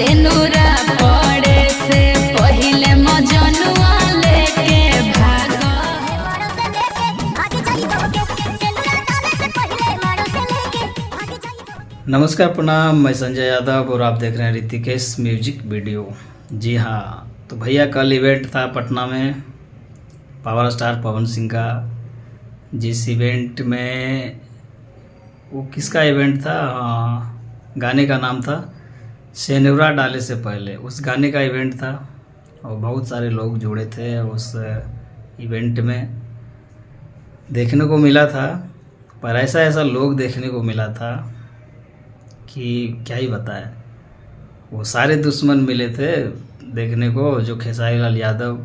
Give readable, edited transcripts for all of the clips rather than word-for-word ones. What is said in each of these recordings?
सेनुरा पड़े से पहिले मजनुआ लेके भागो। नमस्कार, प्रणाम। मैं संजय यादव और आप देख रहे हैं ऋतिकेश म्यूजिक वीडियो। जी हाँ, तो भैया कल इवेंट था पटना में पावर स्टार पवन सिंह का। जिस इवेंट में वो किसका इवेंट था, गाने का नाम था सेनुरा डाले से पहले, उस गाने का इवेंट था और बहुत सारे लोग जुड़े थे उस इवेंट में। देखने को मिला था, पर ऐसा लोग देखने को मिला था कि क्या ही बताएं। वो सारे दुश्मन मिले थे देखने को, जो खेसारी लाल यादव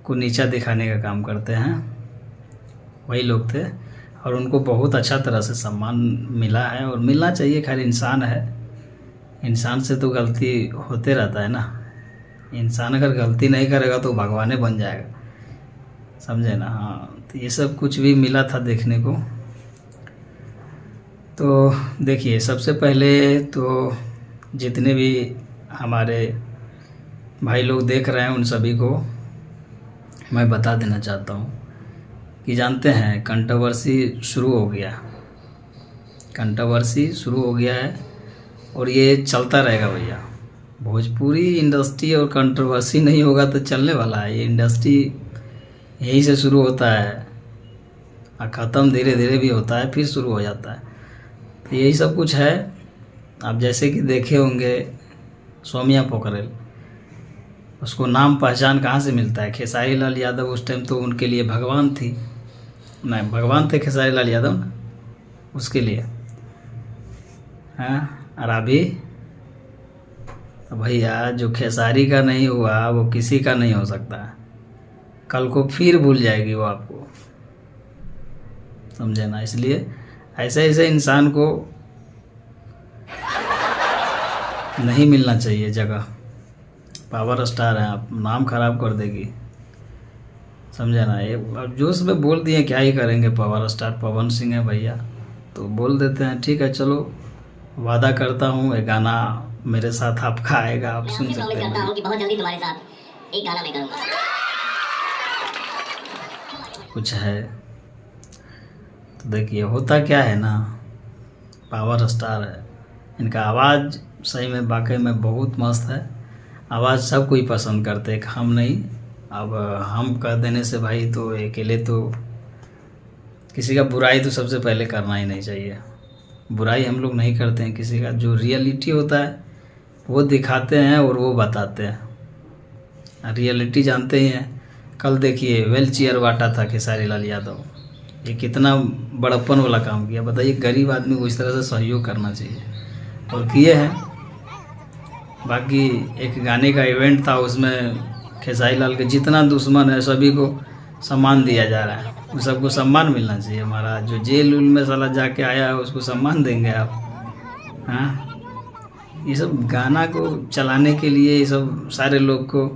को नीचा दिखाने का काम करते हैं, वही लोग थे। और उनको बहुत अच्छा तरह से सम्मान मिला है और मिलना चाहिए। खैर, इंसान है, इंसान से तो गलती होते रहता है ना। इंसान अगर गलती नहीं करेगा तो भगवान बन जाएगा, समझे ना। हाँ, तो ये सब कुछ भी मिला था देखने को। तो देखिए, सबसे पहले तो जितने भी हमारे भाई लोग देख रहे हैं उन सभी को मैं बता देना चाहता हूँ कि जानते हैं कंट्रोवर्सी शुरू हो गया, कंट्रोवर्सी शुरू हो गया है और ये चलता रहेगा भैया। भोजपुरी इंडस्ट्री और कंट्रोवर्सी नहीं होगा तो चलने वाला है। ये इंडस्ट्री यहीं से शुरू होता है और ख़त्म धीरे धीरे भी होता है, फिर शुरू हो जाता है। तो यही सब कुछ है। आप जैसे कि देखे होंगे सौम्या पोखरेल, उसको नाम पहचान कहाँ से मिलता है। खेसारी लाल यादव उस टाइम तो उनके लिए भगवान थी, नहीं भगवान थे खेसारी लाल यादव ना उसके लिए। हाँ, और अभी भैया जो खेसारी का नहीं हुआ वो किसी का नहीं हो सकता। कल को फिर भूल जाएगी वो आपको, समझे ना। इसलिए ऐसे इंसान को नहीं मिलना चाहिए जगह। पावर स्टार है आप, नाम खराब कर देगी, समझे ना। ये अब जोश में बोल दिए, क्या ही करेंगे। पावर स्टार पवन सिंह है भैया, तो बोल देते हैं। ठीक है, चलो वादा करता हूँ एक गाना मेरे साथ आपका आएगा, आप सुन सकते हैं। करता हूं कि बहुत जल्दी तुम्हारे साथ एक गाना मैं करूंगा। कुछ है तो देखिए, होता क्या है ना, पावर स्टार है, इनका आवाज़ सही में वाकई में बहुत मस्त है। आवाज़ सब कोई पसंद करते हैं, हम नहीं। अब हम कर देने से भाई तो अकेले तो किसी का बुराई तो सबसे पहले करना ही नहीं चाहिए। बुराई हम लोग नहीं करते हैं किसी का, जो रियलिटी होता है वो दिखाते हैं और वो बताते हैं। रियलिटी जानते ही हैं। कल देखिए व्हील चेयर बांटा था खेसारी लाल यादव, ये कितना बड़प्पन वाला काम किया। बताइए, गरीब आदमी को इस तरह से सहयोग करना चाहिए और किए हैं। बाकी एक गाने का इवेंट था, उसमें खेसारी लाल के जितना दुश्मन है सभी को सम्मान दिया जा रहा है। उन सबको सम्मान मिलना चाहिए हमारा। जो जेल उल में साला जाके आया है उसको सम्मान देंगे आप? हाँ, ये सब गाना को चलाने के लिए ये सब सारे लोग को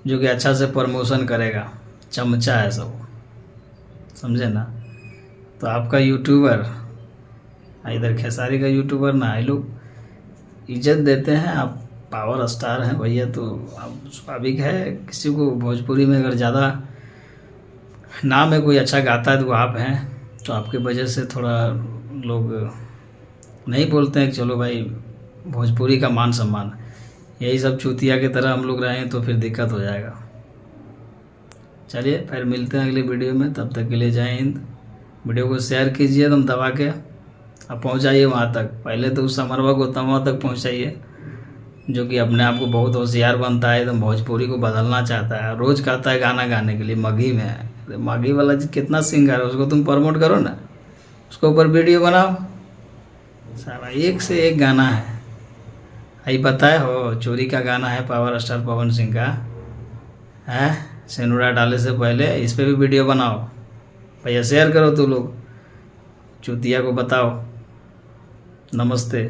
जो कि अच्छा से प्रमोशन करेगा, चमचा है सब, समझे ना। तो आपका यूट्यूबर इधर खेसारी का यूट्यूबर ना, ये लोग इज्जत देते हैं। आप पावर स्टार हैं भैया, तो अब स्वाभाविक है किसी को भोजपुरी में अगर ज़्यादा नाम है, कोई अच्छा गाता है तो आप हैं, तो आपके वजह से थोड़ा लोग नहीं बोलते हैं कि चलो भाई भोजपुरी का मान सम्मान। यही सब चूतिया की तरह हम लोग रहें तो फिर दिक्कत हो जाएगा। चलिए फिर मिलते हैं अगले वीडियो में, तब तक के लिए जय हिंद। वीडियो को शेयर कीजिए तुम दबा के, अब पहुँचाइए वहाँ तक। पहले तो उस समरवा को तमा तक पहुँचाइए, जो कि अपने आप को बहुत होशियार बनता है, एकदम भोजपुरी को बदलना चाहता है। रोज़ कहता है गाना गाने के लिए, मघी में है। मघी वाला कितना सिंगर है, उसको तुम प्रमोट करो ना, उसके ऊपर वीडियो बनाओ। सारा एक से एक गाना है। आई बताए हो चोरी का गाना है पावर स्टार पवन सिंह का, है सेनुरा डाले से पहले, इस पर भी वीडियो बनाओ भैया, शेयर करो। तो लोग चुतिया को बताओ। नमस्ते।